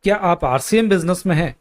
क्या आप RCM business में हैं,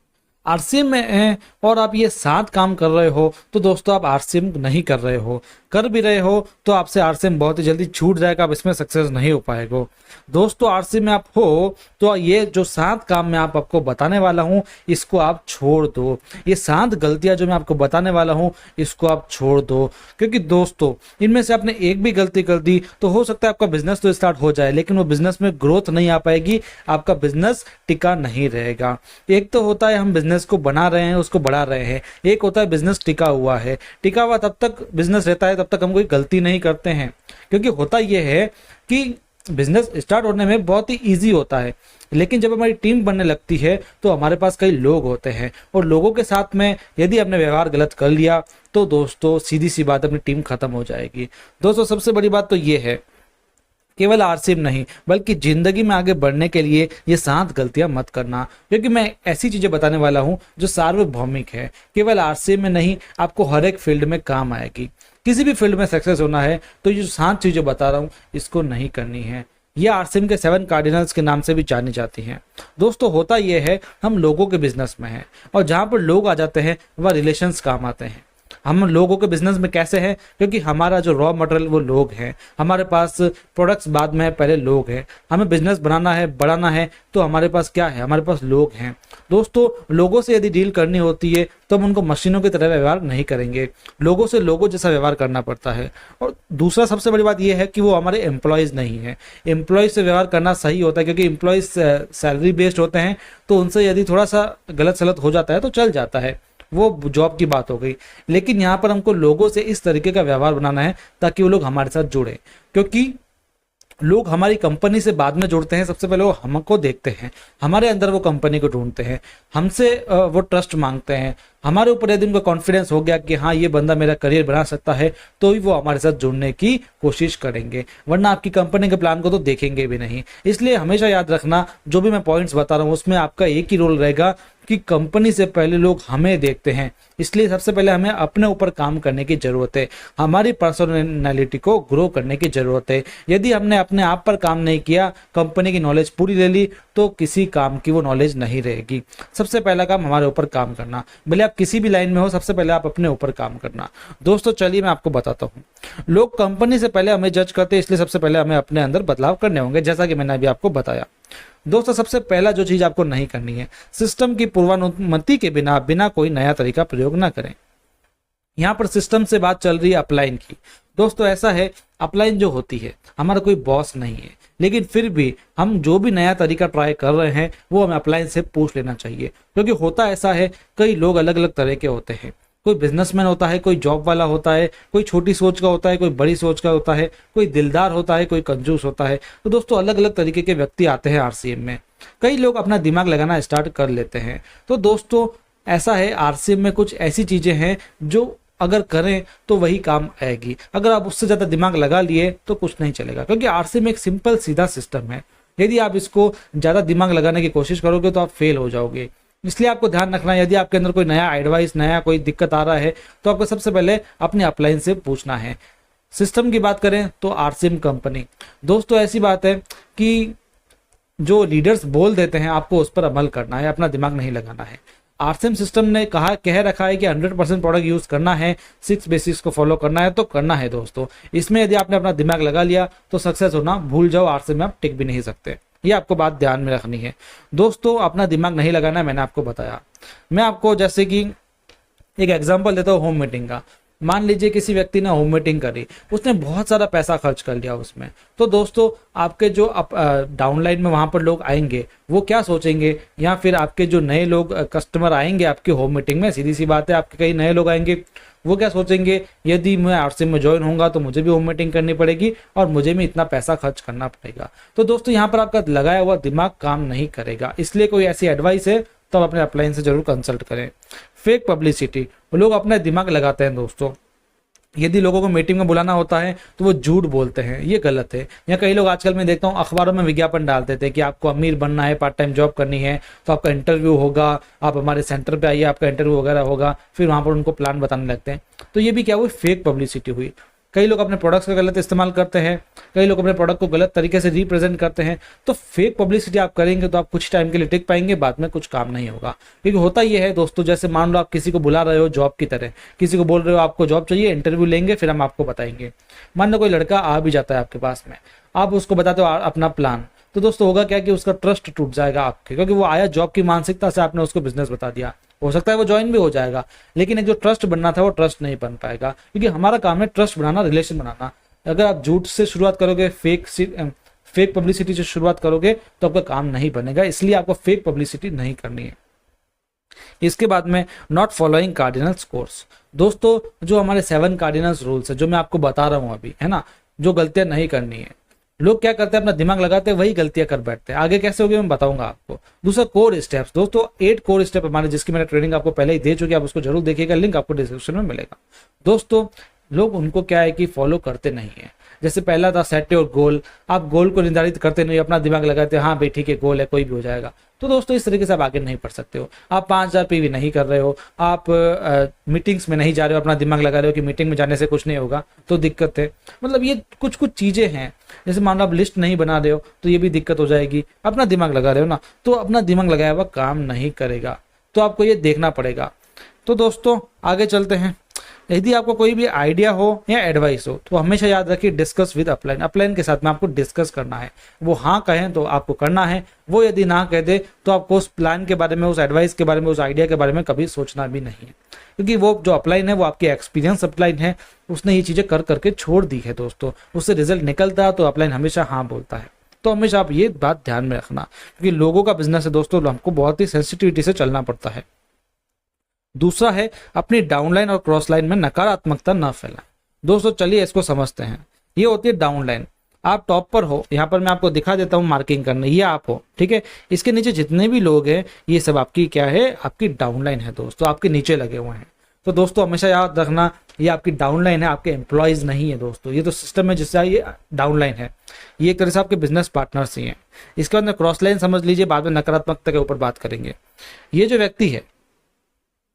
आरसीएम में हैं और आप ये 7 काम कर रहे हो, तो दोस्तों आप आरसीएम नहीं कर रहे हो। कर भी रहे हो तो आपसे आरसीएम बहुत ही जल्दी छूट जाएगा, आप इसमें सक्सेस नहीं हो पाएगा। दोस्तों आरसीएम में आप हो तो ये जो 7 काम मैं आपको बताने वाला हूँ इसको आप छोड़ दो। ये 7 गलतियां जो मैं आपको बताने वाला हूँ इसको आप छोड़ दो, क्योंकि दोस्तों इनमें से आपने एक भी गलती कर दी तो हो सकता है आपका बिजनेस तो स्टार्ट हो जाए, लेकिन वो बिजनेस में ग्रोथ नहीं आ पाएगी, आपका बिजनेस टिका नहीं रहेगा। एक तो होता है हम बिजनेस को बना रहे हैं, उसको बढ़ा रहे हैं, एक होता है बिजनेस टिका हुआ है। टिका हुआ तब तक बिजनेस रहता है तब तक हम कोई गलती नहीं करते हैं, क्योंकि होता यह है कि बिजनेस स्टार्ट होने में बहुत ही इजी होता है, लेकिन जब हमारी टीम बनने लगती है तो हमारे पास कई लोग होते हैं और लोगों के साथ में यदि हमने व्यवहार गलत कर लिया तो दोस्तों सीधी सी बात अपनी टीम खत्म हो जाएगी। दोस्तों सबसे बड़ी बात तो ये है, केवल आरसीएम नहीं बल्कि जिंदगी में आगे बढ़ने के लिए ये 7 गलतियां मत करना, क्योंकि मैं ऐसी चीजें बताने वाला हूं जो सार्वभौमिक है। केवल आरसीएम में नहीं, आपको हर एक फील्ड में काम आएगी। किसी भी फील्ड में सक्सेस होना है तो ये जो 7 चीजें बता रहा हूं इसको नहीं करनी है। ये आरसीएम के 7 कार्डिनल्स के नाम से भी जानी जाती हैं। दोस्तों होता यह है, हम लोगों के बिजनेस में हैं और जहां पर लोग आ जाते हैं वह रिलेशंस काम आते हैं। हम लोगों के बिजनेस में कैसे हैं, क्योंकि हमारा जो रॉ मटेरियल वो लोग हैं, हमारे पास प्रोडक्ट्स बाद में है, पहले लोग हैं। हमें बिजनेस बनाना है, बढ़ाना है, तो हमारे पास क्या है, हमारे पास लोग हैं। दोस्तों लोगों से यदि डील करनी होती है तो हम उनको मशीनों की तरह व्यवहार नहीं करेंगे, लोगों से लोगों जैसा व्यवहार करना पड़ता है। और दूसरा सबसे बड़ी बात यह है कि वो हमारे एम्प्लॉयज नहीं है। एम्प्लॉयज से व्यवहार करना सही होता है, क्योंकि एम्प्लॉयज सैलरी बेस्ड होते हैं, तो उनसे यदि थोड़ा सा गलत सलत हो जाता है तो चल जाता है, वो जॉब की बात हो गई। लेकिन यहाँ पर हमको लोगों से इस तरीके का व्यवहार बनाना है ताकि वो लोग हमारे साथ जुड़े, क्योंकि लोग हमारी कंपनी से बाद में जुड़ते हैं। सबसे पहले वो हमको देखते हैं, हमारे अंदर वो कंपनी को ढूंढते हैं, हमसे वो ट्रस्ट मांगते हैं। हमारे ऊपर यदि उनको कॉन्फिडेंस हो गया कि हाँ ये बंदा मेरा करियर बना सकता है, तो ही वो हमारे साथ जुड़ने की कोशिश करेंगे, वरना आपकी कंपनी के प्लान को तो देखेंगे भी नहीं। इसलिए हमेशा याद रखना, जो भी मैं पॉइंट्स बता रहा हूँ उसमें आपका एक ही रोल रहेगा कि कंपनी से पहले लोग हमें देखते हैं। इसलिए सबसे पहले हमें अपने ऊपर काम करने की जरूरत है, हमारी पर्सनालिटी को ग्रो करने की जरूरत है। यदि हमने अपने आप पर काम नहीं किया, कंपनी की नॉलेज पूरी ले ली, तो किसी काम की वो नॉलेज नहीं रहेगी। सबसे पहला काम हमारे ऊपर काम करना, भले आप किसी भी लाइन में हो, सबसे पहले आप अपने ऊपर काम करना। दोस्तों चलिए मैं आपको बताता हूँ, लोग कंपनी से पहले हमें जज करते हैं, इसलिए सबसे पहले हमें अपने अंदर बदलाव करने होंगे, जैसा कि मैंने अभी आपको बताया। दोस्तों सबसे पहला जो चीज आपको नहीं करनी है, सिस्टम की पूर्वानुमति के बिना कोई नया तरीका प्रयोग ना करें। यहाँ पर सिस्टम से बात चल रही है अपलाइन की। दोस्तों ऐसा है, अपलाइन जो होती है हमारा कोई बॉस नहीं है, लेकिन फिर भी हम जो भी नया तरीका ट्राई कर रहे हैं वो हमें अपलाइन से पूछ लेना चाहिए, क्योंकि होता ऐसा है कई लोग अलग अलग तरह के होते हैं। कोई बिजनेसमैन होता है, कोई जॉब वाला होता है, कोई छोटी सोच का होता है, कोई बड़ी सोच का होता है, कोई दिलदार होता है, कोई कंजूस होता है। तो दोस्तों अलग अलग तरीके के व्यक्ति आते हैं आरसीएम में। कई लोग अपना दिमाग लगाना स्टार्ट कर लेते हैं। तो दोस्तों ऐसा है, आरसीएम में कुछ ऐसी चीजें हैं जो अगर करें तो वही काम आएगी, अगर आप उससे ज्यादा दिमाग लगा लिए तो कुछ नहीं चलेगा, क्योंकि आरसीएम एक सिंपल सीधा सिस्टम है। यदि आप इसको ज्यादा दिमाग लगाने की कोशिश करोगे तो आप फेल हो जाओगे। इसलिए आपको ध्यान रखना है, यदि आपके अंदर कोई नया एडवाइस, नया कोई दिक्कत आ रहा है, तो आपको सबसे पहले अपने अपलाइन से पूछना है। सिस्टम की बात करें तो आरसीएम कंपनी, दोस्तों ऐसी बात है कि जो लीडर्स बोल देते हैं आपको उस पर अमल करना है, अपना दिमाग नहीं लगाना है। आरसीएम सिस्टम ने कह रखा है कि 100% प्रोडक्ट यूज करना है, 6 बेसिक्स को फॉलो करना है, तो करना है। दोस्तों इसमें यदि आपने अपना दिमाग लगा लिया तो सक्सेस होना भूल जाओ, आरसीएम में आप टिक भी नहीं सकते। ये आपको बात ध्यान में रखनी है। दोस्तों अपना दिमाग नहीं लगाना है, मैंने आपको बताया। मैं आपको जैसे कि एक एग्जांपल देता हूँ होम मीटिंग का। मान लीजिए किसी व्यक्ति ने होम मीटिंग करी, उसने बहुत सारा पैसा खर्च कर लिया उसमें, तो दोस्तों आपके जो डाउनलाइन में वहां पर लोग आएंगे वो क्या सोचेंगे, या फिर आपके जो नए लोग कस्टमर आएंगे आपके होम मीटिंग में, सीधी सी बात है आपके कई नए लोग आएंगे, वो क्या सोचेंगे, यदि मैं आरसीएम में ज्वाइन होऊंगा तो मुझे भी होम मीटिंग करनी पड़ेगी और मुझे भी इतना पैसा खर्च करना पड़ेगा। तो दोस्तों यहाँ पर आपका लगाया हुआ दिमाग काम नहीं करेगा। इसलिए कोई ऐसी एडवाइस है तो आप अपने अपलाइन से जरूर कंसल्ट करें। फेक पब्लिसिटी, लोग अपना दिमाग लगाते हैं। दोस्तों यदि लोगों को मीटिंग में बुलाना होता है तो वो झूठ बोलते हैं, ये गलत है। या कई लोग आजकल मैं देखता हूँ अखबारों में विज्ञापन डालते थे कि आपको अमीर बनना है, पार्ट टाइम जॉब करनी है, तो आपका इंटरव्यू होगा, आप हमारे सेंटर पे आइए, आपका इंटरव्यू वगैरह होगा, फिर वहां पर उनको प्लान बताने लगते हैं। तो ये भी क्या हुई, फेक पब्लिसिटी हुई। कई लोग अपने प्रोडक्ट्स का गलत इस्तेमाल करते हैं, कई लोग अपने प्रोडक्ट को गलत तरीके से रिप्रेजेंट करते हैं। तो फेक पब्लिसिटी आप करेंगे तो आप कुछ टाइम के लिए टिक पाएंगे, बाद में कुछ काम नहीं होगा। क्योंकि होता ये है दोस्तों, जैसे मान लो आप किसी को बुला रहे हो जॉब की तरह, किसी को बोल रहे हो आपको जॉब चाहिए, इंटरव्यू लेंगे फिर हम आपको बताएंगे। मान लो कोई लड़का आ भी जाता है आपके पास में, आप उसको बताते हो अपना प्लान, तो दोस्तों होगा क्या कि उसका ट्रस्ट टूट जाएगा आपके, क्योंकि वो आया जॉब की मानसिकता से, आपने उसको बिजनेस बता दिया। हो सकता है वो ज्वाइन भी हो जाएगा, लेकिन एक जो ट्रस्ट बनना था वो ट्रस्ट नहीं बन पाएगा, क्योंकि हमारा काम है ट्रस्ट बनाना, रिलेशन बनाना। अगर आप झूठ से शुरुआत करोगे, फेक पब्लिसिटी से शुरुआत करोगे तो आपका काम नहीं बनेगा। इसलिए आपको फेक पब्लिसिटी नहीं करनी है। इसके बाद में नॉट फॉलोइंग कार्डिनल्स कोर्स। दोस्तों जो हमारे 7 कार्डिनल्स रूल्स है जो मैं आपको बता रहा हूं अभी, है ना, जो गलतियां नहीं करनी है, लोग क्या करते हैं अपना दिमाग लगाते हैं, वही गलतियां कर बैठते हैं। आगे कैसे होगी मैं बताऊंगा आपको। दूसरा कोर स्टेप्स। दोस्तों 8 कोर स्टेप हमारे, जिसकी मैंने ट्रेनिंग आपको पहले ही दे चुकी है, आप उसको जरूर देखिएगा, लिंक आपको डिस्क्रिप्शन में मिलेगा। दोस्तों लोग उनको क्या है कि फॉलो करते नहीं है। जैसे पहला था सेट योर गोल, आप गोल को निर्धारित करते नहीं, अपना दिमाग लगाते, हाँ भाई ठीक है गोल है कोई भी हो जाएगा। तो दोस्तों इस तरीके से आप आगे नहीं बढ़ सकते हो। आप 5000 पीवी नहीं कर रहे हो, आप मीटिंग्स में नहीं जा रहे हो, अपना दिमाग लगा रहे हो कि मीटिंग में जाने से कुछ नहीं होगा, तो दिक्कत है। मतलब ये कुछ कुछ चीजें हैं, जैसे मान लो आप लिस्ट नहीं बना रहे हो तो ये भी दिक्कत हो जाएगी। अपना दिमाग लगा रहे हो ना, तो अपना दिमाग लगाया हुआ काम नहीं करेगा, तो आपको ये देखना पड़ेगा। तो दोस्तों आगे चलते हैं। यदि आपको कोई भी आइडिया हो या एडवाइस हो तो हमेशा याद रखिए डिस्कस विद अपलाइन। अपलाइन के साथ में आपको डिस्कस करना है। वो हाँ कहें तो आपको करना है, वो यदि ना कह दे तो आपको उस प्लान के बारे में, उस एडवाइस के बारे में, उस आइडिया के बारे में कभी सोचना भी नहीं है। क्योंकि वो जो अपलाइन है वो आपकी एक्सपीरियंस अपलाइन है, उसने ये चीजें कर करके छोड़ दी है दोस्तों, उससे रिजल्ट निकलता है तो अपलाइन हमेशा हाँ बोलता है। तो हमेशा आप ये बात ध्यान में रखना, क्योंकि लोगों का बिजनेस है दोस्तों, हमको बहुत ही सेंसिटिविटी से चलना पड़ता है। दूसरा है अपनी डाउनलाइन और क्रॉस लाइन में नकारात्मकता न फैलाएं। दोस्तों चलिए इसको समझते हैं। ये होती है डाउनलाइन। आप टॉप पर हो, यहाँ पर मैं आपको दिखा देता हूँ मार्किंग करने, ये आप हो, ठीक है। इसके नीचे जितने भी लोग हैं ये सब आपकी क्या है, आपकी डाउनलाइन है दोस्तों, आपके नीचे लगे हुए हैं। तो दोस्तों हमेशा याद रखना ये आपकी डाउनलाइन है, आपके एम्प्लॉयज नहीं है दोस्तों। ये तो सिस्टम है जिससे ये डाउनलाइन है, ये एक तरह से आपके बिजनेस पार्टनर्स ही हैं। इसके बाद में क्रॉस लाइन समझ लीजिए, बाद में नकारात्मकता के ऊपर बात करेंगे। ये जो व्यक्ति है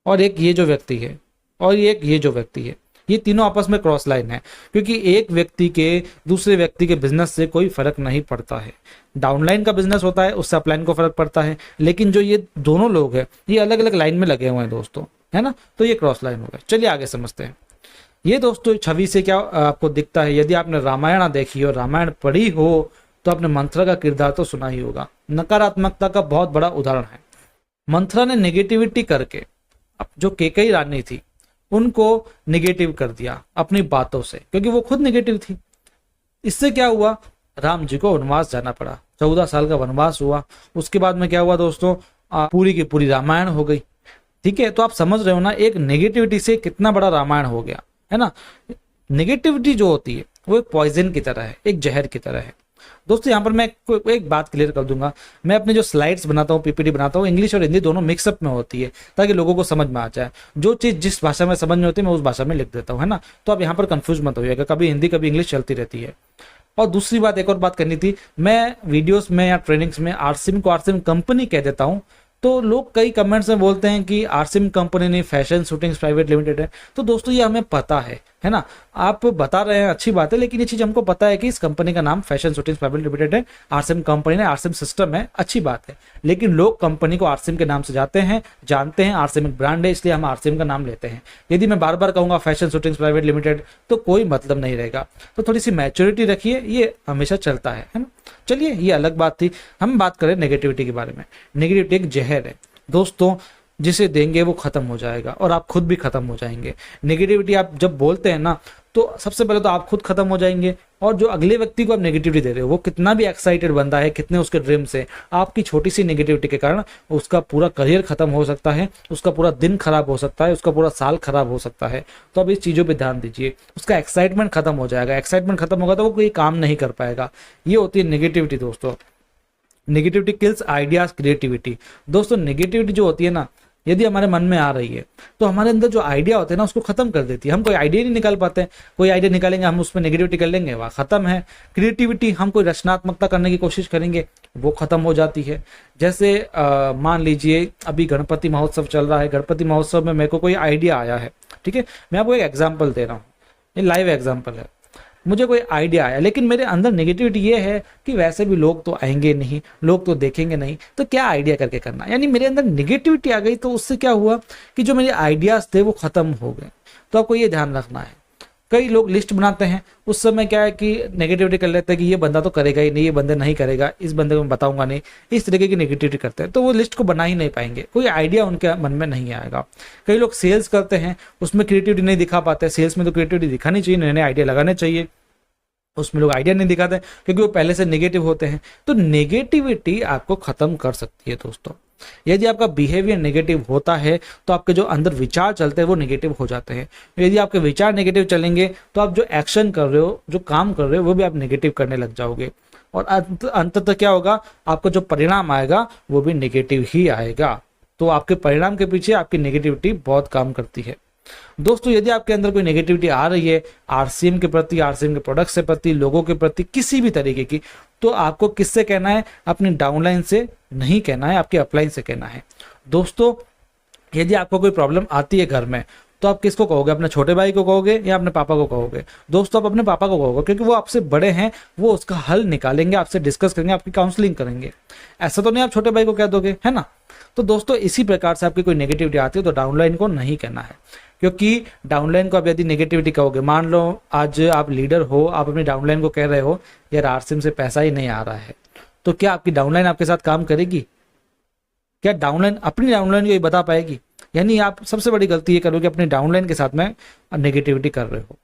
और एक ये जो व्यक्ति है और एक ये जो व्यक्ति है, ये तीनों आपस में क्रॉस लाइन है, क्योंकि एक व्यक्ति के दूसरे व्यक्ति के बिजनेस से कोई फर्क नहीं पड़ता है। डाउनलाइन का बिजनेस होता है उससे अपलाइन को फर्क पड़ता है, लेकिन जो ये दोनों लोग हैं ये अलग अलग लाइन में लगे हुए हैं दोस्तों, है ना। तो ये क्रॉस लाइन हो गया। चलिए आगे समझते हैं। ये दोस्तों छवि से क्या आपको दिखता है, यदि आपने रामायण देखी हो, रामायण पढ़ी हो, तो आपने मंथरा का किरदार तो सुना ही होगा। नकारात्मकता का बहुत बड़ा उदाहरण है। मंथरा ने नेगेटिविटी करके जो केकई रानी थी उनको नेगेटिव कर दिया अपनी बातों से, क्योंकि वो खुद नेगेटिव थी। इससे क्या हुआ, राम जी को वनवास जाना पड़ा, 14 साल का वनवास हुआ। उसके बाद में क्या हुआ दोस्तों, पूरी की पूरी रामायण हो गई, ठीक है। तो आप समझ रहे हो ना, एक नेगेटिविटी से कितना बड़ा रामायण हो गया, है ना। नेगेटिविटी जो होती है वो एक पॉइजन की तरह है, एक जहर की तरह है दोस्तों। यहाँ पर मैं एक बात क्लियर कर दूंगा, मैं अपने जो स्लाइड्स बनाता हूँ, पीपीटी बनाता हूँ, इंग्लिश और हिंदी दोनों मिक्सअप में होती है, ताकि लोगों को समझ में आ जाए। जो चीज जिस भाषा में समझ में होती है मैं उस भाषा में लिख देता हूँ, है ना। तो आप यहाँ पर कंफ्यूज मत होइएगा, कभी हिंदी कभी इंग्लिश चलती रहती है। और दूसरी बात, एक और बात करनी थी, मैं वीडियोस में या ट्रेनिंग्स में आरसिम को आरसिम कंपनी कह देता हूँ, तो लोग कई कमेंट्स में बोलते हैं कि आरसिम कंपनी नहीं, फैशन शूटिंग्स प्राइवेट लिमिटेड है। तो दोस्तों ये हमें पता है ना, आप बता रहे हैं अच्छी बात है, लेकिन ये चीज हमको पता है कि इस कंपनी का नाम फैशन शूटिंग्स प्राइवेट लिमिटेड है, आरसिम कंपनी है, आरसिम सिस्टम है, अच्छी बात है। लेकिन लोग कंपनी को आरसिम के नाम से जाते हैं, जानते हैं आरसिम एक ब्रांड है, इसलिए हम आरसिम का नाम लेते हैं। यदि मैं बार बार कहूंगा फैशन शूटिंग्स प्राइवेट लिमिटेड तो कोई मतलब नहीं रहेगा। तो थोड़ी सी मैच्योरिटी रखिए, ये हमेशा चलता है ना। चलिए ये अलग बात थी, हम बात करें नेगेटिविटी के बारे में। नेगेटिविटी एक जहर है दोस्तों, जिसे देंगे वो खत्म हो जाएगा और आप खुद भी खत्म हो जाएंगे। नेगेटिविटी आप जब बोलते हैं ना, तो सबसे पहले तो आप खुद खत्म हो जाएंगे, और जो अगले व्यक्ति को आप नेगेटिविटी दे रहे हो वो कितना भी एक्साइटेड बंदा है, कितने उसके ड्रीम से, आपकी छोटी सी नेगेटिविटी के कारण उसका पूरा करियर खत्म हो सकता है, उसका पूरा दिन खराब हो सकता है, उसका पूरा साल खराब हो सकता है। तो अब इस चीजों पे ध्यान दीजिए, उसका एक्साइटमेंट खत्म हो जाएगा। एक्साइटमेंट खत्म होगा तो वो कोई काम नहीं कर पाएगा। ये होती है नेगेटिविटी दोस्तों। Negativity kills ideas creativity. दोस्तों नेगेटिविटी जो होती है ना, यदि हमारे मन में आ रही है तो हमारे अंदर जो आइडिया होते हैं ना उसको खत्म कर देती है। हम कोई आइडिया नहीं निकाल पाते हैं, कोई आइडिया निकालेंगे हम उसमें नेगेटिविटी कर लेंगे, वह खत्म है। क्रिएटिविटी, हम कोई रचनात्मकता करने की कोशिश करेंगे वो खत्म हो जाती है। जैसे मान लीजिए अभी गणपति महोत्सव चल रहा है, गणपति महोत्सव में मेरे को कोई आइडिया आया है, ठीक है। मैं आपको एक एग्जाम्पल दे रहा हूँ, ये लाइव एग्जाम्पल है। मुझे कोई आइडिया आया, लेकिन मेरे अंदर नेगेटिविटी ये है कि वैसे भी लोग तो आएंगे नहीं, लोग तो देखेंगे नहीं, तो क्या आइडिया करके करना। यानी मेरे अंदर नेगेटिविटी आ गई, तो उससे क्या हुआ कि जो मेरे आइडियाज थे वो खत्म हो गए। तो आपको ये ध्यान रखना है। कई लोग लिस्ट बनाते हैं, उस समय क्या है कि नेगेटिविटी कर लेते हैं कि ये बंदा तो करेगा ही नहीं, ये बंदा नहीं करेगा, इस बंदे को मैं बताऊंगा नहीं, इस तरीके की नेगेटिविटी करते हैं, तो वो लिस्ट को बना ही नहीं पाएंगे, कोई आइडिया उनके मन में नहीं आएगा। कई लोग सेल्स करते हैं, उसमें क्रिएटिविटी नहीं दिखा पाते। सेल्स में तो क्रिएटिविटी दिखानी चाहिए, नए नए आइडिया लगाने चाहिए, उसमें लोग आइडिया नहीं दिखाते क्योंकि वो पहले से नेगेटिव होते हैं। तो नेगेटिविटी आपको खत्म कर सकती है दोस्तों। यदि आपका बिहेवियर नेगेटिव होता है तो आपके जो अंदर विचार चलते हैं वो नेगेटिव हो जाते हैं। यदि आपके विचार नेगेटिव चलेंगे तो आप जो एक्शन कर रहे हो, जो काम कर रहे हो, वो भी आप नेगेटिव करने लग जाओगे, और अंततः क्या होगा, आपका जो परिणाम आएगा वो भी नेगेटिव ही आएगा। तो आपके परिणाम के पीछे आपकी नेगेटिविटी बहुत काम करती है दोस्तों। यदि आपके अंदर कोई नेगेटिविटी आ रही है आरसीएम के प्रति, आरसीएम के प्रोडक्ट के प्रति, लोगों के प्रति, किसी भी तरीके की, तो आपको किससे कहना है, अपनी डाउनलाइन से नहीं कहना है, आपके अपलाइन से कहना है दोस्तों। यदि आपको कोई प्रॉब्लम आती है घर में, तो आप किसको कहोगे, अपने छोटे भाई को कहोगे या अपने पापा को कहोगे? दोस्तों, आप अपने पापा को कहोगे क्योंकि वो आपसे बड़े हैं, वो उसका हल निकालेंगे, आपसे डिस्कस करेंगे, आपकी काउंसलिंग करेंगे। ऐसा तो नहीं आप छोटे भाई को कह दोगे, है ना। तो दोस्तों, इसी प्रकार से आपकी कोई नेगेटिविटी आती है तो डाउनलाइन को नहीं कहना है, क्योंकि डाउनलाइन को आप यदि नेगेटिविटी कहोगे, मान लो आज आप लीडर हो, आप अपनी डाउनलाइन को कह रहे हो यार आरसीएम से पैसा ही नहीं आ रहा है, तो क्या आपकी डाउनलाइन आपके साथ काम करेगी? क्या डाउनलाइन अपनी डाउनलाइन को ये बता पाएगी? यानी आप सबसे बड़ी गलती ये करोगे, अपनी डाउनलाइन के साथ में नेगेटिविटी कर रहे हो।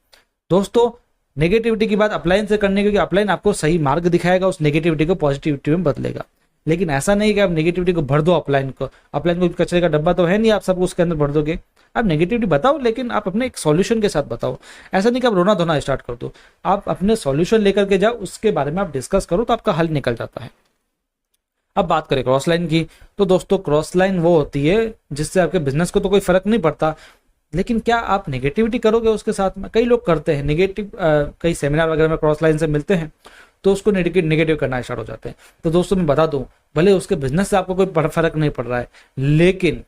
दोस्तों, नेगेटिविटी की बात अपलाइन से करनी, क्योंकि अपलाइन आपको सही मार्ग दिखाएगा, उस नेगेटिविटी को पॉजिटिविटी में बदलेगा। लेकिन ऐसा नहीं कि आप नेगेटिविटी को भर दो अपलाइन को। अपलाइन को कचरे का डब्बा तो है नहीं, आप सब उसके अंदर भर दोगे। आप नेगेटिविटी बताओ, लेकिन आप अपने एक सॉल्यूशन के साथ बताओ। ऐसा नहीं कि आप रोना धोना स्टार्ट कर दो, आप अपने सॉल्यूशन लेकर के जाओ, उसके बारे में आप डिस्कस करो, तो आपका हल निकल जाता है। अब बात करें क्रॉस लाइन की, तो दोस्तों क्रॉस लाइन वो होती है जिससे आपके बिजनेस को तो कोई फर्क नहीं पड़ता, लेकिन क्या आप नेगेटिविटी करोगे उसके साथ में? कई लोग करते हैं नेगेटिव, कई सेमिनार वगैरह में क्रॉस लाइन से मिलते हैं तो उसको नेगेटिव करना स्टार्ट हो जाते हैं। तो दोस्तों, मैं बता दूं, भले उसके बिजनेस से आपको कोई फर्क नहीं पड़ रहा है, लेकिन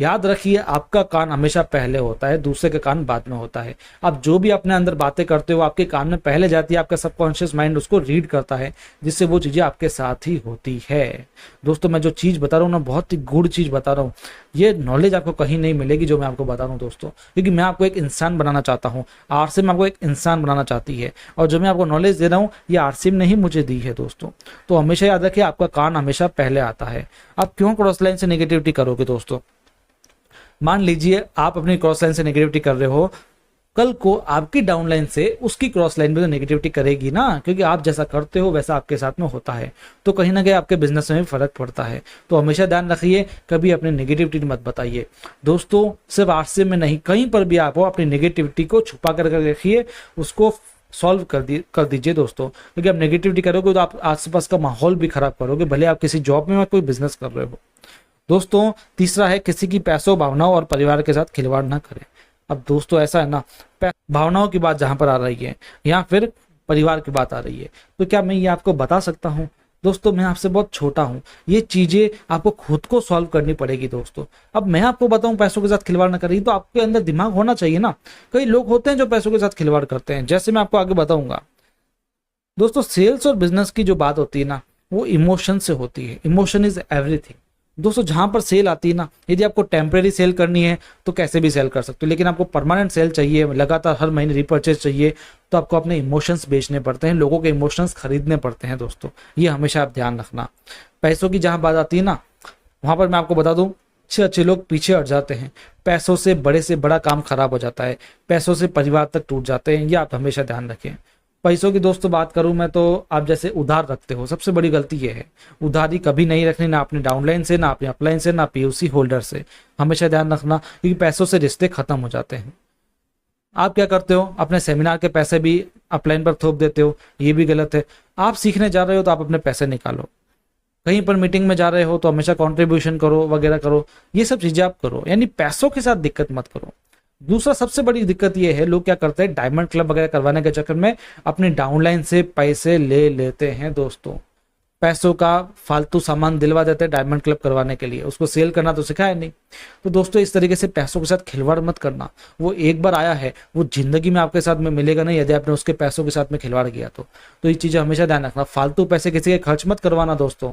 याद रखिए आपका कान हमेशा पहले होता है, दूसरे का कान बाद में होता है। आप जो भी अपने अंदर बातें करते हो आपके कान में पहले जाती है, आपका सबकॉन्शियस माइंड उसको रीड करता है, जिससे वो चीजें आपके साथ ही होती है। दोस्तों, मैं जो चीज बता रहा हूँ ना, बहुत ही गुड़ चीज बता रहा हूँ। ये नॉलेज आपको कहीं नहीं मिलेगी जो मैं आपको बता रहा हूँ दोस्तों, क्योंकि मैं आपको एक इंसान बनाना चाहता हूँ। आरसीएम आपको एक इंसान बनाना चाहती है, और जो मैं आपको नॉलेज दे रहा हूँ ये आरसीएम ने ही मुझे दी है दोस्तों। तो हमेशा याद रखिए आपका कान हमेशा पहले आता है। आप क्यों क्रॉस लाइन से नेगेटिविटी करोगे दोस्तों? मान लीजिए आप अपनी क्रॉस लाइन से नेगेटिविटी कर रहे हो, कल को आपकी डाउन लाइन से उसकी क्रॉस लाइन में तो नेगेटिविटी करेगी ना, क्योंकि आप जैसा करते हो वैसा आपके साथ में होता है। तो कहीं ना कहीं आपके बिजनेस में भी फर्क पड़ता है। तो हमेशा ध्यान रखिए, कभी अपनी नेगेटिविटी मत बताइए दोस्तों। सिर्फ आरसीएम में नहीं, कहीं पर भी आप हो, अपनी नेगेटिविटी को छुपा कर रखिए, उसको सॉल्व कर दीजिए दोस्तों। क्योंकि आप नेगेटिविटी करोगे तो आप आसपास का माहौल भी खराब करोगे, भले आप किसी जॉब में या कोई बिजनेस कर रहे हो। दोस्तों, तीसरा है किसी की पैसों, भावनाओं और परिवार के साथ खिलवाड़ ना करें। अब दोस्तों ऐसा है ना, भावनाओं की बात जहां पर आ रही है या फिर परिवार की बात आ रही है, तो क्या मैं ये आपको बता सकता हूं? दोस्तों, मैं आपसे बहुत छोटा हूं, ये चीजें आपको खुद को सॉल्व करनी पड़ेगी दोस्तों। अब मैं आपको बताऊं पैसों के साथ खिलवाड़ ना करें, तो आपके अंदर दिमाग होना चाहिए ना। कई लोग होते हैं जो पैसों के साथ खिलवाड़ करते हैं, जैसे मैं आपको आगे बताऊंगा। दोस्तों, सेल्स और बिजनेस की जो बात होती है ना, वो इमोशन से होती है। इमोशन इज एवरीथिंग दोस्तों। जहां पर सेल आती है ना, यदि आपको टेम्परेरी सेल करनी है तो कैसे भी सेल कर सकते हो, लेकिन आपको परमानेंट सेल चाहिए, लगातार हर महीने रिपर्चेज चाहिए, तो आपको अपने इमोशंस बेचने पड़ते हैं, लोगों के इमोशंस खरीदने पड़ते हैं दोस्तों। ये हमेशा आप ध्यान रखना। पैसों की जहां बात आती है ना, वहां पर मैं आपको बता दूं, अच्छे लोग पीछे हट जाते हैं। पैसों से बड़ा काम खराब हो जाता है, पैसों से परिवार तक टूट जाते हैं। ये आप हमेशा ध्यान रखें। पैसों की दोस्तों बात करूं मैं, तो आप जैसे उधार रखते हो, सबसे बड़ी गलती ये है। उधारी कभी नहीं रखनी, ना अपनी डाउनलाइन से, ना अपनी अपलाइन से, ना पीयूसी होल्डर से। हमेशा ध्यान रखना, क्योंकि पैसों से रिश्ते खत्म हो जाते हैं। आप क्या करते हो, अपने सेमिनार के पैसे भी अपलाइन पर थोप देते हो, ये भी गलत है। आप सीखने जा रहे हो तो आप अपने पैसे निकालो, कहीं पर मीटिंग में जा रहे हो तो हमेशा कॉन्ट्रीब्यूशन करो, वगैरह करो, ये सब चीजें आप करो। यानी पैसों के साथ दिक्कत मत करो। दूसरा सबसे बड़ी दिक्कत ये है, लोग क्या करते हैं, डायमंड क्लब वगैरह करवाने के चक्कर में अपनी डाउनलाइन से पैसे ले लेते हैं दोस्तों। पैसों का फालतू सामान दिलवा देते हैं डायमंड क्लब करवाने के लिए, उसको सेल करना तो सिखाया नहीं। तो दोस्तों इस तरीके से पैसों के साथ खिलवाड़ मत करना। वो एक बार आया है, वो जिंदगी में आपके साथ में मिलेगा नहीं यदि आपने उसके पैसों के साथ में खिलवाड़ किया तो ये चीज़ें हमेशा ध्यान रखना। फालतू पैसे किसी के खर्च मत करवाना दोस्तों,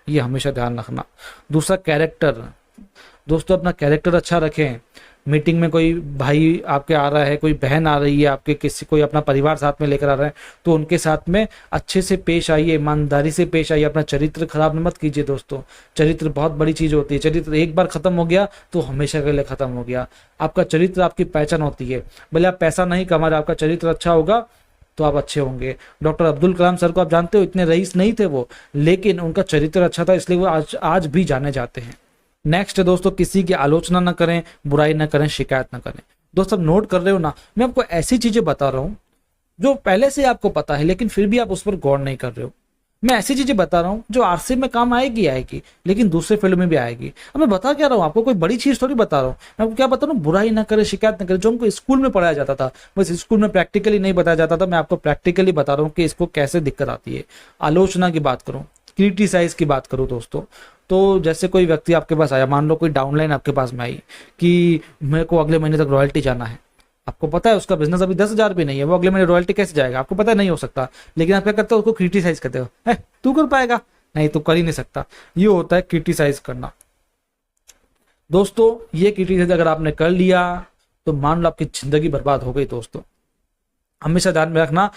ये हमेशा ध्यान रखना। दूसरा कैरेक्टर, दोस्तों अपना कैरेक्टर अच्छा रखें। मीटिंग में कोई भाई आपके आ रहा है, कोई बहन आ रही है आपके, किसी कोई अपना परिवार साथ में लेकर आ रहा है, तो उनके साथ में अच्छे से पेश आइए, ईमानदारी से पेश आइए। अपना चरित्र खराब मत कीजिए दोस्तों, चरित्र बहुत बड़ी चीज होती है। चरित्र एक बार खत्म हो गया तो हमेशा के लिए खत्म हो गया। आपका चरित्र आपकी पहचान होती है। भले आप पैसा नहीं कमा रहे, आपका चरित्र अच्छा होगा तो आप अच्छे होंगे। डॉक्टर अब्दुल कलाम सर को आप जानते हो, इतने रईस नहीं थे वो, लेकिन उनका चरित्र अच्छा था, इसलिए वो आज भी जाने जाते हैं। नेक्स्ट है दोस्तों, किसी की आलोचना ना करें, बुराई ना करें, शिकायत ना करें। दोस्तों नोट कर रहे हो ना, मैं आपको ऐसी चीजें बता रहा हूं जो पहले से आपको पता है लेकिन फिर भी आप उस पर गौर नहीं कर रहे हो। मैं ऐसी चीजें बता रहा हूं जो आरसी में काम आएगी लेकिन दूसरे फील्ड में भी आएगी। अब मैं बता क्या रहा हूं आपको, कोई बड़ी चीज थोड़ी बता रहा हूं। मैं आपको क्या बता रहा हूं, बुराई ना करे, शिकायत ना करे, जो हमको स्कूल में पढ़ाया जाता था, बस स्कूल में प्रैक्टिकली नहीं बताया जाता था। मैं आपको प्रैक्टिकली बता रहा हूँ कि इसको कैसे दिक्कत आती है। आलोचना की बात करूं, क्रिटिसाइज की बात करूं दोस्तों, तो जैसे कोई व्यक्ति आपके पास आया, मान लो कोई डाउनलाइन आपके पास में आई कि मेरे को अगले महीने तक रॉयल्टी जाना है। आपको पता है उसका बिजनेस अभी 10,000 भी नहीं है, वो अगले महीने रॉयल्टी कैसे जाएगा आपको पता नहीं हो सकता। लेकिन आप क्या करते हो, उसको क्रिटिसाइज करते हो, है तू कर पाएगा, नहीं तो कर ही नहीं सकता। ये होता है क्रिटिसाइज करना। दोस्तों ये क्रिटिसाइज अगर आपने कर लिया तो मान लो आपकी जिंदगी बर्बाद हो गई। दोस्तों हमेशा ध्यान में रखना,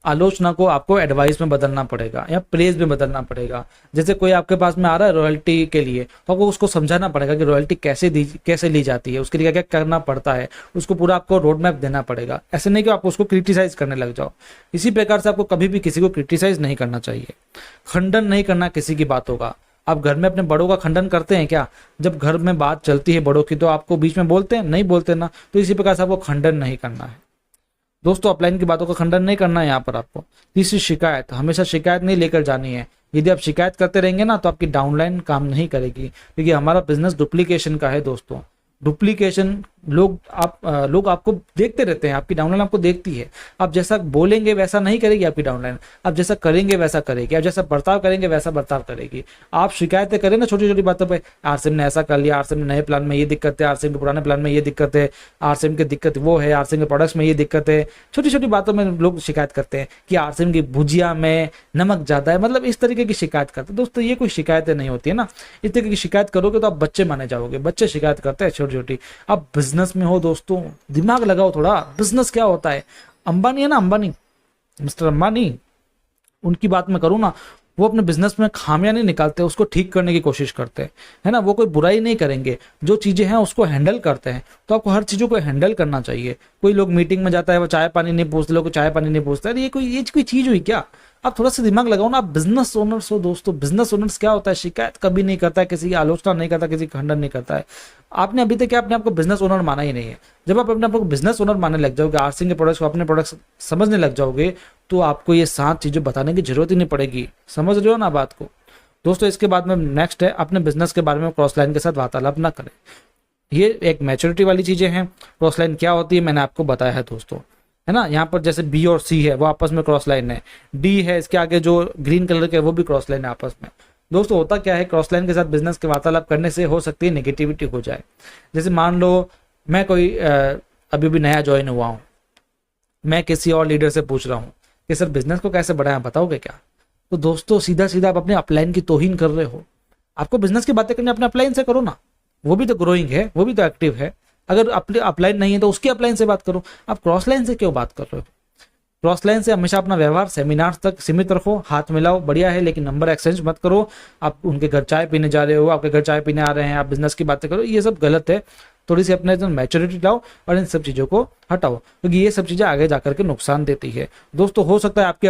आलोचना को आपको एडवाइस में बदलना पड़ेगा या प्रेज में बदलना पड़ेगा। जैसे कोई आपके पास में आ रहा है रॉयल्टी के लिए, तो आपको उसको समझाना पड़ेगा कि रॉयल्टी कैसे ली जाती है, उसके लिए क्या क्या करना पड़ता है, उसको पूरा आपको रोड मैप देना पड़ेगा। ऐसे नहीं कि आप उसको क्रिटिसाइज करने लग जाओ। इसी प्रकार से आपको कभी भी किसी को क्रिटिसाइज नहीं करना चाहिए, खंडन नहीं करना किसी की बातों का। आप घर में अपने बड़ों का खंडन करते हैं क्या? जब घर में बात चलती है बड़ों की तो आपको बीच में बोलते हैं, नहीं बोलते ना। तो इसी प्रकार से आपको खंडन नहीं करना है दोस्तों, अपलाइन की बातों का खंडन नहीं करना है यहाँ पर आपको। तीसरी शिकायत, हमेशा शिकायत नहीं लेकर जानी है। यदि आप शिकायत करते रहेंगे ना तो आपकी डाउनलाइन काम नहीं करेगी, क्योंकि हमारा बिजनेस डुप्लीकेशन का है दोस्तों। डुप्लीकेशन लोग आपको देखते रहते हैं, आपकी डाउनलाइन आपको देखती है। आप जैसा बोलेंगे वैसा नहीं करेगी आपकी डाउनलाइन, आप जैसा करेंगे वैसा करेगी, आप जैसा बर्ताव करेंगे वैसा बर्ताव करेगी। आप शिकायतें करें ना छोटी छोटी बातों पे, आरसीएम ने ऐसा कर लिया, आरसीएम ने नए प्लान में ये दिक्कत है, आरसीएम के पुराने प्लान में ये दिक्कत है, आरसीएम की दिक्कत वो है, आरसीएम के प्रोडक्ट्स में ये दिक्कत है। छोटी छोटी बातों में लोग शिकायत करते हैं कि आरसीएम की भुजिया में नमक ज्यादा है, मतलब इस तरीके की शिकायत करते हैं। दोस्तों ये कोई शिकायतें नहीं होती है ना, इस तरीके की शिकायत करोगे तो आप बच्चे माने जाओगे। बच्चे शिकायत करते हैं छोटी छोटी। आप बिजनेस में हो दोस्तों, दिमाग लगाओ थोड़ा। बिजनेस क्या होता है, अंबानी है ना, अंबानी, मिस्टर अंबानी, उनकी बात मैं करूं ना, वो अपने बिजनेस में खामियां नहीं निकालते, उसको ठीक करने की कोशिश करते हैं, है ना। वो कोई बुराई नहीं करेंगे, जो चीजें हैं उसको हैंडल करते हैं। तो आपको हर चीजों को हैंडल करना चाहिए। कोई लोग मीटिंग में जाता है, वो चाय पानी नहीं पूछते, लोग चाय पानी नहीं पूछते, अरे ये कोई चीज हुई क्या? आप थोड़ा सा दिमाग लगाओ ना। आप बिजनेस ओनर्स हो दोस्तों। बिजनेस ओनर्स क्या होता है, शिकायत कभी नहीं करता है, किसी की आलोचना नहीं करता, किसी का खंडन नहीं करता है। आपने अभी तक अपने आपको बिजनेस ओनर माना ही नहीं है। जब आप अपने आपको बिजनेस ओनर मानने लग जाओगे, आरसिंह के प्रोडक्ट्स को अपने प्रोडक्ट्स समझने लग जाओगे, तो आपको ये 7 चीजें बताने की जरूरत ही नहीं पड़ेगी। समझ रहे हो ना बात को दोस्तों। इसके बाद में नेक्स्ट है, अपने बिजनेस के बारे में क्रॉस लाइन के साथ वार्तालाप ना करें। ये एक मैच्योरिटी वाली चीजें हैं। क्रॉस लाइन क्या होती है मैंने आपको बताया है दोस्तों, है ना। यहाँ पर जैसे बी और सी है वो आपस में क्रॉस लाइन है, डी है इसके आगे जो ग्रीन कलर के वो भी क्रॉस लाइन है आपस में। दोस्तों होता क्या है, क्रॉस लाइन के साथ बिजनेस के वार्तालाप करने से हो सकती है नेगेटिविटी हो जाए। जैसे मान लो मैं कोई अभी भी नया ज्वाइन हुआ हूँ, मैं किसी और लीडर से पूछ रहा हूँ कि सर बिजनेस को कैसे बढ़ाएं, बताओगे क्या? तो दोस्तों सीधा सीधा आप अपने अपलाइन की तौहीन कर रहे हो। आपको बिजनेस की बातें करनी अपने अपलाइन से करो ना, वो भी तो ग्रोइंग है, वो भी तो एक्टिव है। अगर अपलाइन नहीं है तो उसकी अपलाइन से बात करो। आप क्रॉस लाइन से क्यों बात कर रहे हो? क्रॉस लाइन से हमेशा अपना व्यवहार सेमिनार्स तक सीमित रखो। हाथ मिलाओ बढ़िया है, लेकिन नंबर एक्सचेंज मत करो। आप उनके घर चाय पीने जा रहे हो, आपके घर चाय पीने आ रहे हैं, आप बिजनेस की बातें करो, ये सब गलत है। थोड़ी सी अपने मैच्योरिटी लाओ और इन सब चीज़ों को हटाओ, क्योंकि ये सब चीज़ें आगे जाकर के नुकसान देती है। दोस्तों हो सकता है आपकी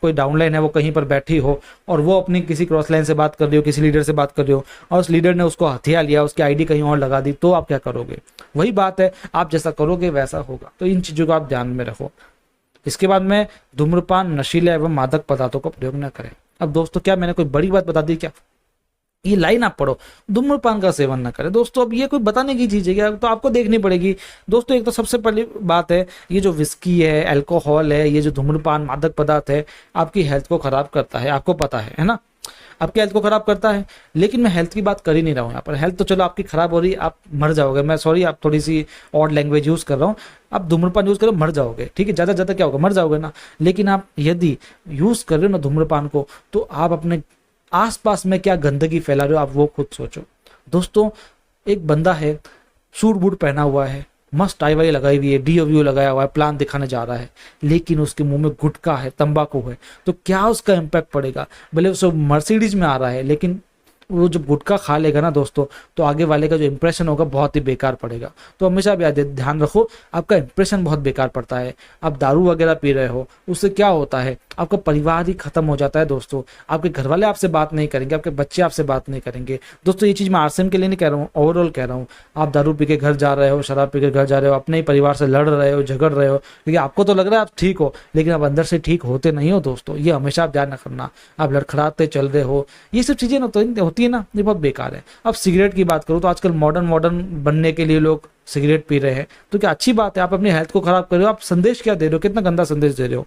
कोई डाउनलाइन है वो कहीं पर बैठी हो और वो अपनी किसी क्रॉस लाइन से बात कर रही हो, किसी लीडर से बात कर रही हो, और उस लीडर ने उसको हथिया लिया, उसकी आईडी कहीं और लगा दी, तो आप क्या करोगे? वही बात है, आप जैसा करोगे वैसा होगा। तो इन चीज़ों को आप ध्यान में रखो। इसके बाद में धूम्रपान, नशीले एवं मादक पदार्थों का प्रयोग न करें। अब दोस्तों क्या मैंने कोई बड़ी बात बता दी क्या? ये लाइन आप पढ़ो, धूम्रपान का सेवन ना करें। दोस्तों अब ये कोई बताने की चीज है क्या? तो आपको देखनी पड़ेगी दोस्तों। एक तो सबसे पहली बात है, ये जो विस्की है, अल्कोहल है, ये जो धूम्रपान मादक पदार्थ है, आपकी हेल्थ को खराब करता है, आपको पता है ना। आपकी हेल्थ को खराब करता है। लेकिन मैं हेल्थ की बात कर ही नहीं रहा हूँ यहाँ पर। हेल्थ तो चलो आपकी खराब हो रही है, आप मर जाओगे, मैं सॉरी आप थोड़ी सी ऑड लैंग्वेज यूज़ कर रहा हूँ, आप धूम्रपान यूज़ करो मर जाओगे, ठीक है, ज़्यादा ज़्यादा क्या होगा, मर जाओगे ना। लेकिन आप यदि यूज़ कर रहे हो ना धूम्रपान को, तो आप अपने आसपास में क्या गंदगी फैला रहे हो आप वो खुद सोचो। दोस्तों एक बंदा है, सूट बूट पहना हुआ है, मस्त टाई वाई लगाई हुई है, डीओ लगाया हुआ है, प्लान दिखाने जा रहा है, लेकिन उसके मुंह में गुटखा है, तंबाकू है, तो क्या उसका इम्पैक्ट पड़ेगा। भले उसे मर्सिडीज में आ रहा है, लेकिन वो जब गुटखा खा लेगा ना दोस्तों, तो आगे वाले का जो इंप्रेशन होगा बहुत ही बेकार पड़ेगा। तो हमेशा भी ध्यान रखो, आपका इंप्रेशन बहुत बेकार पड़ता है। आप दारू वगैरह पी रहे हो, उससे क्या होता है, आपका परिवार ही खत्म हो जाता है दोस्तों। आपके घर वाले आपसे बात नहीं करेंगे, आपके बच्चे आपसे बात नहीं करेंगे दोस्तों। ये चीज़ मैं आरसीएम के लिए नहीं कह रहा हूँ, ओवरऑल कह रहा हूँ। आप दारू पी के घर जा रहे हो, शराब पी के घर जा रहे हो, अपने ही परिवार से लड़ रहे हो, झगड़ रहे हो, क्योंकि आपको तो लग रहा है आप ठीक हो, लेकिन आप अंदर से ठीक होते नहीं हो दोस्तों। ये हमेशा आप ध्यान रखना। आप लड़खड़ाते चल रहे हो, ये सब चीज़ें ना तो होती है ना, ये बहुत बेकार है। अब सिगरेट की बात करूँ तो आजकल मॉडर्न बनने के लिए लोग सिगरेट पी रहे हैं, तो क्या अच्छी बात है। आप अपनी हेल्थ को खराब कर रहे हो, आप संदेश क्या दे रहे हो, कितना गंदा संदेश दे रहे हो।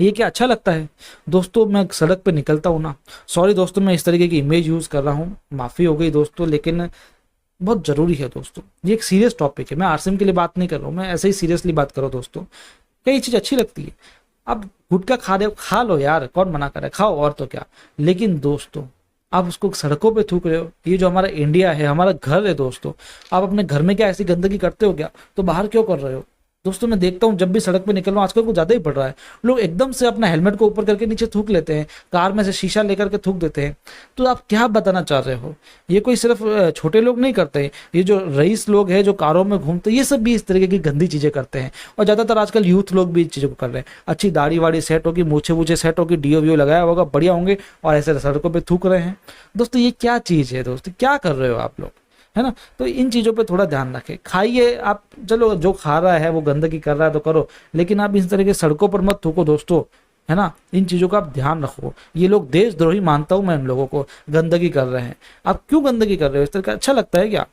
ये क्या अच्छा लगता है दोस्तों। मैं सड़क पे निकलता हूँ ना, सॉरी दोस्तों मैं इस तरीके की इमेज यूज कर रहा हूँ, माफी हो गई दोस्तों, लेकिन बहुत जरूरी है दोस्तों। ये एक सीरियस टॉपिक है, मैं आरसीएम के लिए बात नहीं कर रहा हूँ, मैं ऐसे ही सीरियसली बात कर रहा हूँ दोस्तों। क्या ये चीज अच्छी लगती है। आप गुटखा खा रहे हो, खा लो यार, कौन मना कर रहा है, खाओ और तो क्या। लेकिन दोस्तों आप उसको सड़कों पे थूक रहे हो। ये जो हमारा इंडिया है, हमारा घर है दोस्तों, आप अपने घर में क्या ऐसी गंदगी करते हो क्या, तो बाहर क्यों कर रहे हो दोस्तों। मैं देखता हूँ जब भी सड़क पे निकल रहा हूँ, आजकल कुछ ज्यादा ही पड़ रहा है, लोग एकदम से अपना हेलमेट को ऊपर करके नीचे थूक लेते हैं, कार में से शीशा लेकर के थूक देते हैं। तो आप क्या बताना चाह रहे हो। ये कोई सिर्फ छोटे लोग नहीं करते हैं, ये जो रईस लोग हैं जो कारों में घूमते हैं, ये सब भी इस तरीके की गंदी चीजें करते हैं। और ज्यादातर आजकल यूथ लोग भी इस चीजों को कर रहे हैं। अच्छी दाढ़ी वाड़ी सेट होगी, मूछे वूछे सेट होगी, डीओ लगाया होगा, बढ़िया होंगे, और ऐसे सड़कों पर थूक रहे हैं। दोस्तों ये क्या चीज है दोस्तों, क्या कर रहे हो आप लोग, है ना। तो इन चीजों पे थोड़ा ध्यान रखें। खाइए आप, चलो जो खा रहा है वो गंदगी कर रहा है तो करो, लेकिन आप इस तरह के सड़कों पर मत थूको दोस्तों, है ना। इन चीजों का आप ध्यान रखो। ये लोग देशद्रोही मानता हूं मैं इन लोगों को, गंदगी कर रहे हैं। आप क्यों गंदगी कर रहे हो इस तरह का, अच्छा लगता है क्या,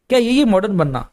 क्या यही मॉडर्न बनना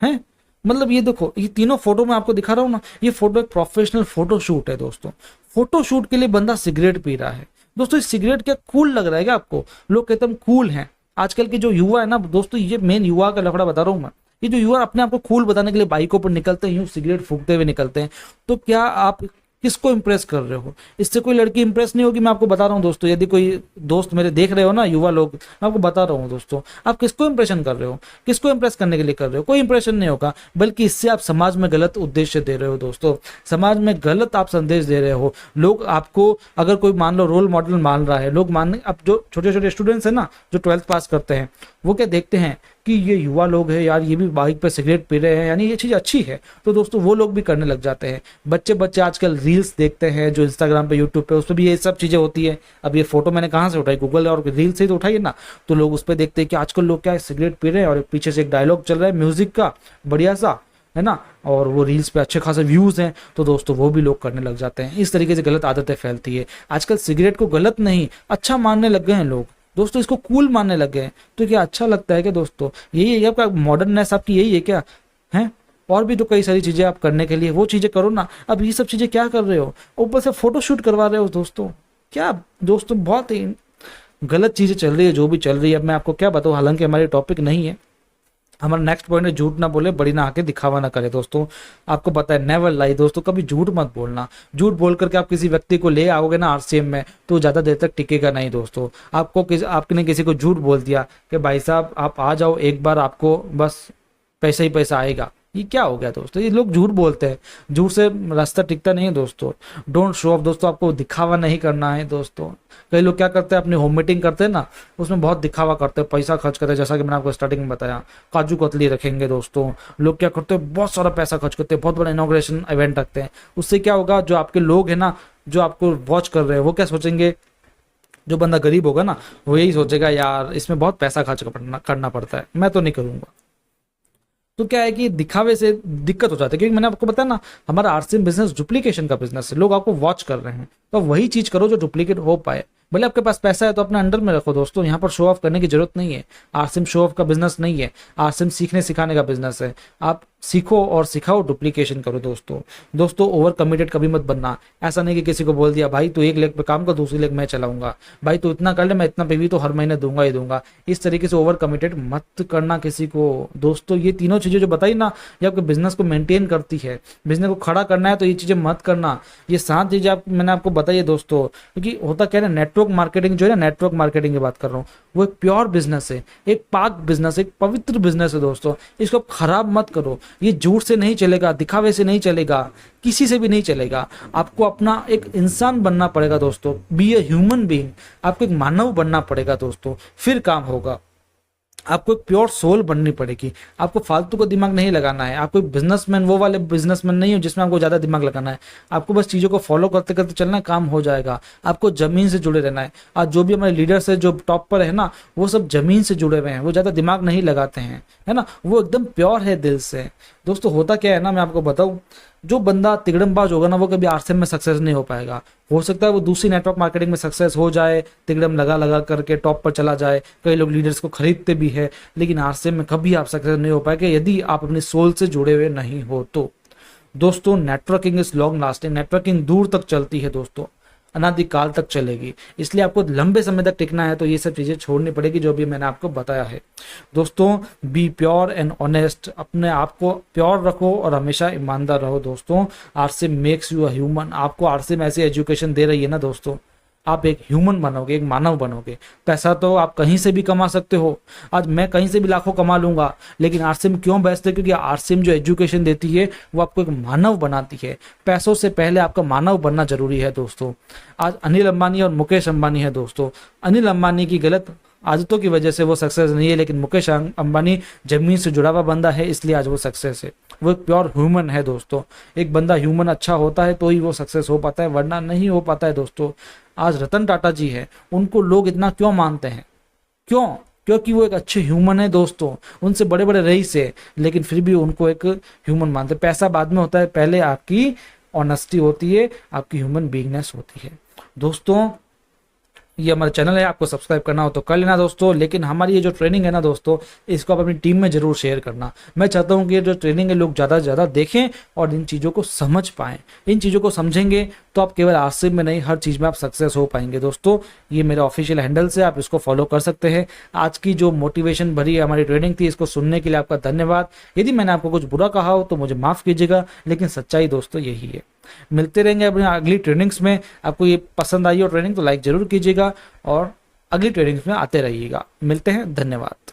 है। मतलब ये देखो, ये तीनों फोटो मैं आपको दिखा रहा हूँ ना, ये फोटो एक प्रोफेशनल फोटो शूट है दोस्तों। फोटो शूट के लिए बंदा सिगरेट पी रहा है दोस्तों। सिगरेट क्या कूल लग रहा है क्या आपको, लोग कहते हैं कूल हैं। आजकल के जो युवा है ना दोस्तों, ये मेन युवा का लफड़ा बता रहा हूँ मैं, ये जो युवा अपने आप को कूल बताने के लिए बाइकों पर निकलते हैं, यूं सिगरेट फूकते हुए निकलते हैं, तो क्या आप किसको इंप्रेस कर रहे हो। इससे कोई लड़की इंप्रेस नहीं होगी, मैं आपको बता रहा हूँ दोस्तों। यदि कोई दोस्त मेरे देख रहे हो ना, युवा लोग, मैं आपको बता रहा हूँ दोस्तों, आप किसको इंप्रेशन कर रहे हो, किसको इंप्रेस करने के लिए कर रहे हो, कोई इंप्रेशन नहीं होगा, बल्कि इससे आप समाज में गलत उद्देश्य दे रहे हो दोस्तों। समाज में गलत आप संदेश दे रहे हो। लोग आपको अगर कोई मान लो रोल मॉडल मान रहा है, लोग मान, अब जो छोटे छोटे स्टूडेंट्स हैं ना, जो 12th पास करते हैं, वो क्या देखते हैं कि ये युवा लोग हैं यार, ये भी बाइक पे सिगरेट पी रहे हैं, यानी ये चीज़ अच्छी है, तो दोस्तों वो लोग भी करने लग जाते हैं। बच्चे आजकल रील्स देखते हैं जो इंस्टाग्राम पे, यूट्यूब पे, उस पर भी ये सब चीज़ें होती है। अब ये फोटो मैंने कहाँ से उठाई, गूगल और रील से ही तो उठाई है ना। तो लोग उस पर देखते हैं कि आजकल लोग क्या है, सिगरेट पी रहे हैं, और पीछे से एक डायलॉग चल रहा है म्यूजिक का बढ़िया सा, है ना, और वो रील्स पे अच्छे खासे व्यूज हैं, तो दोस्तों वो भी लोग करने लग जाते हैं। इस तरीके से गलत आदतें फैलती है। आजकल सिगरेट को गलत नहीं, अच्छा मानने लग गए हैं लोग दोस्तों, इसको कूल मानने लग गए हैं। तो क्या अच्छा लगता है क्या दोस्तों, यही है आपका मॉडर्ननेस, आपकी यही है क्या है। और भी तो कई सारी चीजें आप करने के लिए, वो चीजें करो ना। अब ये सब चीजें क्या कर रहे हो, ऊपर से फोटो शूट करवा रहे हो दोस्तों, क्या दोस्तों, बहुत ही गलत चीजें चल रही है जो भी चल रही है। अब मैं आपको क्या बताऊं, हालांकि हमारी टॉपिक नहीं है, हमारा नेक्स्ट पॉइंट है झूठ ना बोले, बड़ी ना आके दिखावा ना करे दोस्तों। आपको पता है नेवर लाई दोस्तों, कभी झूठ मत बोलना। झूठ बोल करके आप किसी व्यक्ति को ले आओगे ना आरसीएम में, तो ज़्यादा देर तक टिकेगा नहीं दोस्तों। आपने किसी को झूठ बोल दिया कि भाई साहब आप आ जाओ एक बार, आपको बस पैसा ही पैसा आएगा, ये क्या हो गया दोस्तों। ये लोग झूठ बोलते हैं, झूठ से रास्ता टिकता नहीं है दोस्तों। डोंट शो ऑफ दोस्तों, आपको दिखावा नहीं करना है दोस्तों। कई लोग क्या करते हैं, अपनी होम मीटिंग करते हैं ना, उसमें बहुत दिखावा करते हैं, पैसा खर्च करते हैं। जैसा कि मैंने आपको स्टार्टिंग में बताया, काजू कतली रखेंगे दोस्तों। लोग क्या करते हैं, बहुत सारा पैसा खर्च करते हैं, बहुत बड़ा इनॉग्रेशन इवेंट रखते हैं। उससे क्या होगा, जो आपके लोग हैं ना, जो आपको वॉच कर रहे हैं, वो क्या सोचेंगे, जो बंदा गरीब होगा ना, वो यही सोचेगा यार इसमें बहुत पैसा खर्च करना पड़ता है, मैं तो नहीं करूंगा। तो क्या है कि दिखावे से दिक्कत हो जाती है, क्योंकि मैंने आपको बताया ना, हमारा आरसीएम बिजनेस डुप्लीकेशन का बिजनेस है। लोग आपको वॉच कर रहे हैं, तो वही चीज करो जो डुप्लीकेट हो पाए। भले आपके पास पैसा है तो अपने अंडर में रखो दोस्तों, यहाँ पर शो ऑफ करने की जरूरत नहीं है। आरसीएम शो ऑफ का बिजनेस नहीं है, आरसीएम सीखने सिखाने का बिजनेस है। आप सीखो और सिखाओ, डुप्लीकेशन करो दोस्तों ओवर कमिटेड कभी मत बनना। ऐसा नहीं कि किसी को बोल दिया भाई तू 1 लेग पे काम कर, दूसरी लेग मैं चलाऊंगा, भाई तू इतना कर ले, मैं इतना पे भी तो हर महीने दूंगा ही दूंगा। इस तरीके से ओवर कमिटेड मत करना किसी को दोस्तों। ये तीनों चीजें जो बताई ना, ये आपके बिजनेस को मेंटेन करती है। बिजनेस को खड़ा करना है तो ये चीजें मत करना। ये 7 चीजें मैंने आपको बताई है दोस्तों, क्योंकि होता क्या है ना, नेटवर्क मार्केटिंग जो है ना, नेटवर्क मार्केटिंग की बात कर रहा हूँ, वो एक प्योर बिजनेस है, एक पाक बिजनेस, एक पवित्र बिजनेस है दोस्तों। इसको आप खराब मत करो। ये झूठ से नहीं चलेगा, दिखावे से नहीं चलेगा, किसी से भी नहीं चलेगा। आपको अपना एक इंसान बनना पड़ेगा दोस्तों, बी ए ह्यूमन बीइंग। आपको एक मानव बनना पड़ेगा दोस्तों, फिर काम होगा। आपको एक प्योर सोल बननी पड़ेगी। आपको फालतू का दिमाग नहीं लगाना है। आपको बिजनेसमैन वो वाले बिजनेसमैन नहीं हो जिसमें आपको ज्यादा दिमाग लगाना है। आपको बस चीजों को फॉलो करते करते चलना है, काम हो जाएगा। आपको जमीन से जुड़े रहना है। आज जो भी हमारे लीडर्स है, जो टॉप पर है ना, वो सब जमीन से जुड़े हुए हैं, वो ज्यादा दिमाग नहीं लगाते हैं, है ना, वो एकदम प्योर है दिल से। दोस्तों होता क्या है ना, मैं आपको बताऊं, जो बंदा तिगड़मबाज होगा ना, वो कभी आरसीएम में सक्सेस नहीं हो पाएगा। हो सकता है वो दूसरी नेटवर्क मार्केटिंग में सक्सेस हो जाए, तिगड़म लगा लगा करके टॉप पर चला जाए, कई लोग लीडर्स को खरीदते भी है, लेकिन आरसीएम में कभी आप सक्सेस नहीं हो पाएंगे यदि आप अपनी सोल से जुड़े हुए नहीं हो तो। दोस्तों networking is long lasting, networking दूर तक चलती है दोस्तों, अनादिकाल तक चलेगी। इसलिए आपको लंबे समय तक टिकना है तो ये सब चीजें छोड़नी पड़ेगी जो भी मैंने आपको बताया है। दोस्तों बी प्योर एंड ऑनेस्ट, अपने आप को प्योर रखो और हमेशा ईमानदार रहो दोस्तों। RCM makes you a human. आपको आरसीएम ऐसी एजुकेशन दे रही है ना दोस्तों, आप एक ह्यूमन बनोगे, एक मानव बनोगे। पैसा तो आप कहीं से भी कमा सकते हो। आज मैं कहीं से भी लाखों कमा लूंगा, लेकिन आरसीएम क्यों बेस्ट है? क्योंकि आरसीएम जो एजुकेशन देती है वो आपको एक मानव बनाती है। पैसों से पहले आपका मानव बनना जरूरी है दोस्तों। आज अनिल अंबानी और मुकेश अंबानी है दोस्तों। अनिल अंबानी की गलत आदतों की वजह से वो सक्सेस नहीं है, लेकिन मुकेश अंबानी जमीन से जुड़ा हुआ बंदा है, इसलिए आज वो सक्सेस है। वो एक प्योर ह्यूमन है दोस्तों। एक बंदा ह्यूमन अच्छा होता है तो ही वो सक्सेस हो पाता है, वरना नहीं हो पाता है दोस्तों। आज रतन टाटा जी है, उनको लोग इतना क्यों मानते हैं? क्यों? क्योंकि वो एक अच्छे ह्यूमन है दोस्तों। उनसे बड़े बड़े रईस है, लेकिन फिर भी उनको एक ह्यूमन मानते हैं। पैसा बाद में होता है, पहले आपकी ऑनेस्टी होती है, आपकी ह्यूमन बीइंगनेस होती है दोस्तों। ये हमारा चैनल है, आपको सब्सक्राइब करना हो तो कर लेना दोस्तों। लेकिन हमारी ये जो ट्रेनिंग है ना दोस्तों, इसको आप अपनी टीम में जरूर शेयर करना। मैं चाहता हूँ कि ये जो ट्रेनिंग है लोग ज़्यादा से ज़्यादा देखें और इन चीज़ों को समझ पाएं। इन चीज़ों को समझेंगे तो आप केवल आरसीएम में नहीं, हर चीज़ में आप सक्सेस हो पाएंगे दोस्तों। ये मेरा ऑफिशियल हैंडल है, आप इसको फॉलो कर सकते हैं। आज की जो मोटिवेशन भरी हमारी ट्रेनिंग थी, इसको सुनने के लिए आपका धन्यवाद। यदि मैंने आपको कुछ बुरा कहा हो तो मुझे माफ़ कीजिएगा, लेकिन सच्चाई दोस्तों यही है। मिलते रहेंगे अपनी अगली ट्रेनिंग्स में। आपको ये पसंद आई हो ट्रेनिंग तो लाइक जरूर कीजिएगा और अगली ट्रेनिंग्स में आते रहिएगा। मिलते हैं, धन्यवाद।